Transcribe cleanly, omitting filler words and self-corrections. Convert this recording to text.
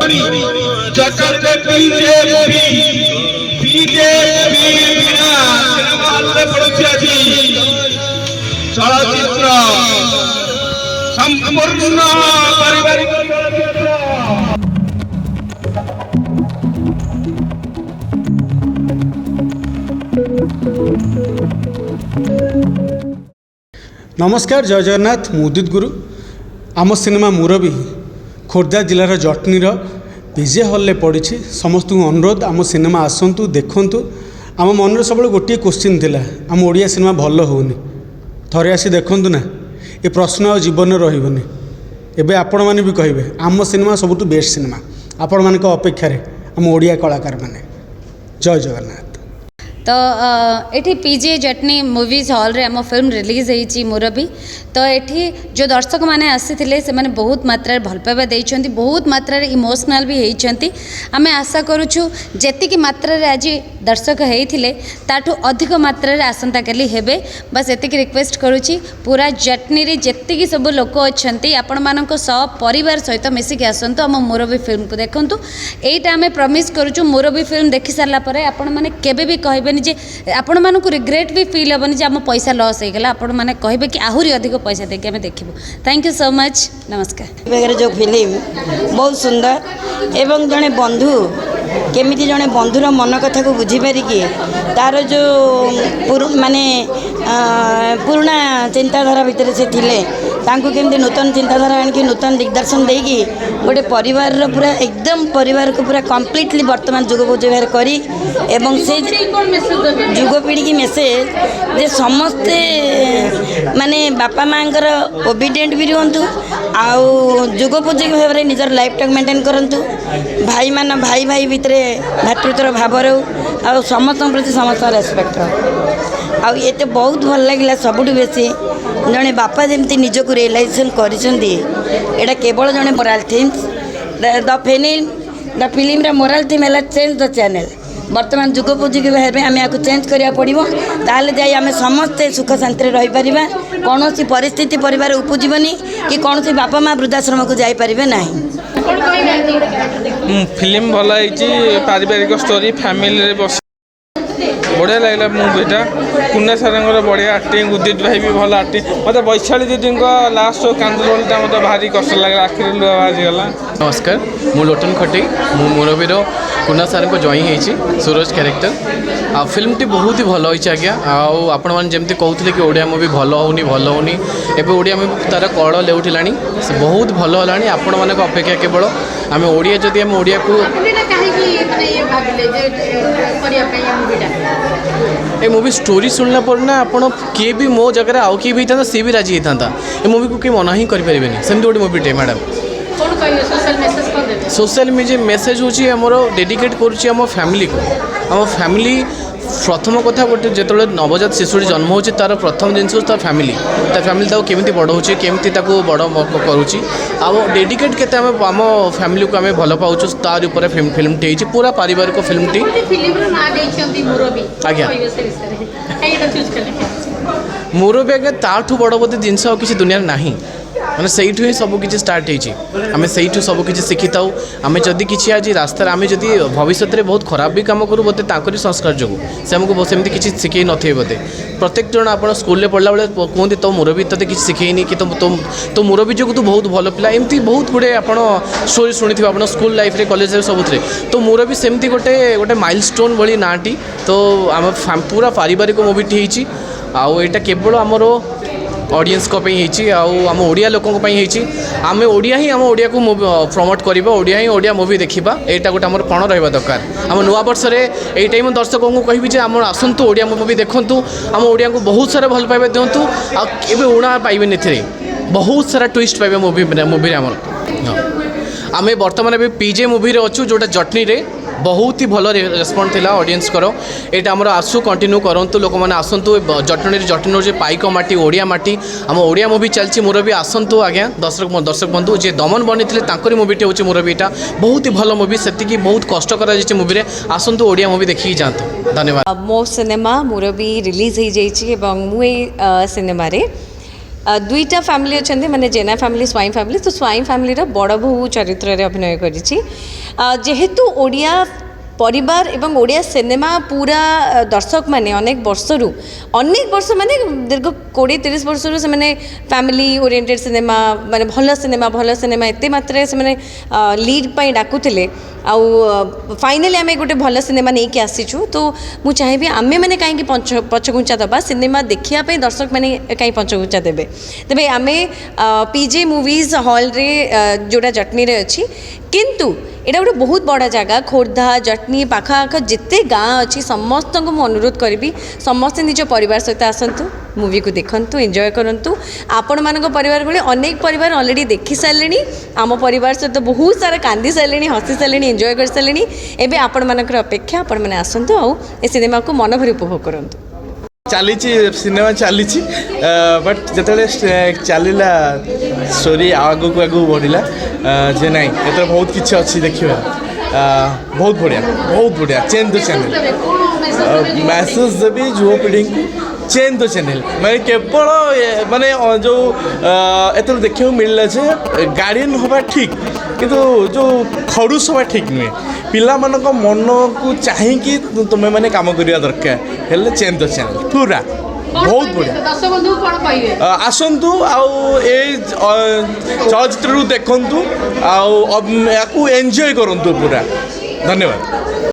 जगत BJP BJP बिना cinema hall पड़ुछि আজি चलचित्र संपूर्ण पारिवारिक नमस्कार जय जगन्नाथ मुदित गुरु आम सिनेमा मुरबी खोर्धा जिलार जटनीर पीजे हॉल पड़ी समस्त अनुरोध आम सिनेमा आसतु देखु आम मन सब गोटे क्वेश्चन थिला आम ओडिया सिनेमा भल होनी थरे आसी देखु ना ये प्रश्न आ जीवन रही एवं आपण मैंने भी कहे आम सिनेमा सबुठ बेस्ट सिनेमा आपण मान अपेक्षा आम ओडिया कलाकार मैंने जय जगन्नाथ। तो ये पीजे जटनी मूवीज हॉल रे आम फिल्म रिलीज होती मुरबी तो ये जो दर्शक मैंने आसी से मैंने बहुत मात्रा भल पाइबा देइछंती बहुत मात्रा इमोशनल भी होती आम आशा करुचु जेतिकी मात्रा आज दर्शक होते ताठू अधिक मात्रा आसंता काली हेबे बस एतिकी रिक्वेस्ट करुच्ची पूरा जटनी रे जेतिकी सब लोक अच्छी आपण मानक सब परिवार सहित मिसिकी आसतु आम मुरबी फिल्म को देखंतु एटा आम प्रमिस करुचु मुरबी फिल्म देखि सारा पर आपण माने केबे भी कहबेनी जे आपण मानक रिग्रेट भी फील हेबनी जे आम पैसा लॉस हो गला आपण माने कहबे कि आहुरी अधिक पैसा देके आम देखिबो। थैंक यू सो मच नमस्कार। जो फिल्म बहुत सुंदर एवं जड़े बंधु केमिति जड़े बंधुर मन कथा को बुझीपार कि तार जो माने पुराणा चिंताधारा भितर से थिले तांको केमती नूतन चिंताधारा आनिक नूतन दिग्दर्शन देकी गोटे परिवार पूरा एकदम परिवार को पूरा कम्प्लीटली वर्तमान जुग व्यवहार करी एवं से युगपीढ़ी की मेसेज जे समस्ते माने बापा माँ ओबिडिएंट भी रुहतु आउ जुगोपयोगी भाव में निजर लाइफ टाइम मेंटेन करंतु भाई मान भाई भाई भितर भातृत्वर भाव रो आ समस्त प्रति समस्त रेस्पेक्ट रो ये तो बहुत भल लगे सबुठ बेसी जड़े बापा जमी निजक रियलाइजेशन कर केवल जड़े morale themes the film morale theme है चेंज द चैनल वर्तमान जुगोपयोगी भाव में आम या चेंज करा पड़ो ताल जाए आम समस्ते सुख शांति रहीपर कौन परिस्थिति परिवार उपजीवनी कि कौन बापा माँ वृद्धाश्रम को जापर ना। फिल्म भल पारिवारिक स्टोरी फैमिली बस बढ़िया लगला मुवीटा कुन्ना सार बढ़िया आक्टिंग उदित भाई भी भल आक्टिंग मतलब वैशाली दीदी लास्ट कांद रोलटा मतलब भारी कष्ट लगे आखिर लुह बाजिगला। नमस्कार मु लोटन खटे मु मुरबीर कुन्ना सार को जॉइन होती सूरज क्यारेक्टर आ फिल्म टी बहुत ही भल होइछ आज्ञा आपण मैंने जमती कहते कि ओडिया मुवी भल होनी एवं ओडिया मुवी तार कल लेउठिलानी से बहुत भल होलानी आपण मानक अपेक्षा केवल आम ओडिया जदि आम ओडिया को ए मूवी स्टोरी सुनला पर ना आपण किए भी मो जगह आउ किए भी था सी भी राजी होता ए मूवी को किए मना ही करें सेमती गोटे मूवीटे मैडम सोशल मेसेज हूँ डेडिकेट करुँच फैमिली को आम फैमिली प्रथम कथा गोटे जो नवजात शिशुटी जन्म हो तार प्रथम जिनस तार फैमिली केमी बढ़ाऊे केमी बड़ करुच्ची आ डेडिकेट के आम फैमिली को आम भल पाचु तार उपर फिल्म टी पूरा पारिवारिक फिल्म टी आज्ञा मुरबी आज्ञा ताठू बड़ बोधे जिनस किसी दुनिया नहीं मैंने से ही सबकि स्टार्ट होमें से सबकि शिखी था आम जदि किसी आज रास्तार आम जदि भविष्य में बहुत खराब भी कम करूँ बोधे तांकरी संस्कार जो से आमको सेमती किसी शिखे नथे बोधे प्रत्येक जन आप स्कूल पढ़ला बेले कहते तो मुरबी ते किसी शिखेनी कि तो मुरबी जो तू बहुत भल पिला एमती बहुत गुड़े आप स्टोरी शुणी थे आप स्कूल लाइफ रे कॉलेज सबुत तो मुरबी सेमती गोटे गोटे माइलस्टोन भली नाटी तो आम पूरा पारिवारिक मूवीटी होटा केवल आमर ऑडियंस को आम ओडिया लोकों आम ओडिया ही आम ओडिया को प्रमोट करवा ओडिया ही ओडिया मूवी देखा यहाँ गोटे आम पण रहा दरकार आम नुआ वर्ष ये टाइम दर्शकों को कहि आम आसतु ओडिया मूवी देखूँ आम ओडिया को बहुत सारा भल पाइबा दिंतु आबे उणा पाइबे बहुत सारा ट्विस्ट पाइबे मूवी आम बर्तमान पीजे मूवी अच्छु जोटा जटनी रे बहुत ही भल रेस्पॉन्ड थिला ऑडियंस करो एटा हमर आसु कंटिन्यू करंतु लोक माने आसंतु जटनी जे पाइक माटी ओडिया माटी आम ओडिया मूवी चलची मुरबी आसंतु आज्ञा दर्शक बंधु जे दमन बनी तांकरी मूवीटे होची मुरबीटा बहुत ही भल मूवी सेतिकी बहुत कष्ट करा जायछि मूवी रे आसंतु ओडिया मूवी देखि जांतु धन्यवाद। मो सिनेमा मुरबी रिलीज हो जाइछि एवं मु सिनेमा रे दुईटा फैमिली अच्छा माने जेना फैमिली स्वाइन फैमिली तो स्वाइन फैमिली बड़ बोहू चरित्र अभिनय करिछि जेहेतु ओडिया परिवार एवं ओडिया सिनेमा पूरा दर्शक माने अनेक वर्ष माने दीर्घ 20-30 वर्ष से माने फैमिली ओरिएंटेड सिनेमा माने भल सिनेमा एते मात्रा से माने लीड पाई डाकुथिले आउ फाइनली आम गोटे भल सिनेमा नहीं कि आसीचु तो मु चाहिए आमे मैंने कहीं पछघुंचा दबा सिनेमा देखापी दर्शक मैंने कहीं पछघुंचा देवे तेरे आम पीजे मूवीज हॉल रे जोड़ा जटनी रे अच्छी किंतु एटा गोटे बहुत बड़ा जगह खोर्धा जटनी पाखाआख जिते गाँ अच्छी समस्त को अनुरोध करी समस्ते निज परिवार सहित आसतु मूवी को देखंतु एंजॉय करंतु आपण मानक परिवार भले अनेक परिवार ऑलरेडी देखी सारे आम परिवार सहित बहुत सारा कांदी सारे हसी सारे एंजॉय कर सारे एवं आपण मानकर अपेक्षा आपण मैंने आसतु आउ ए सिनेमा को मन भरी उपभोग करंतु चली सिनेमा चली बट जिते चलला स्टोरी आगू को आगू बढ़ला जे नाई एत बहुत किसी अच्छी देखा बहुत बढ़िया चेंज द चैनल मैसेज देवी युवा पीढ़ी को चेंज द चैनल मैं केवल माने जो एत देखा मिलला जे गार्डियन हवा ठीक किंतु जो खड़ूस हवा ठीक नुहे पिला मानक मन को चाहिए तुम्हें मैंने काम करवा दरकार हेल्ले चेंज द चैनल पूरा बहुत बढ़िया आसतु आउ चलचित्र देखु आउ एंजॉय करूँ पूरा धन्यवाद।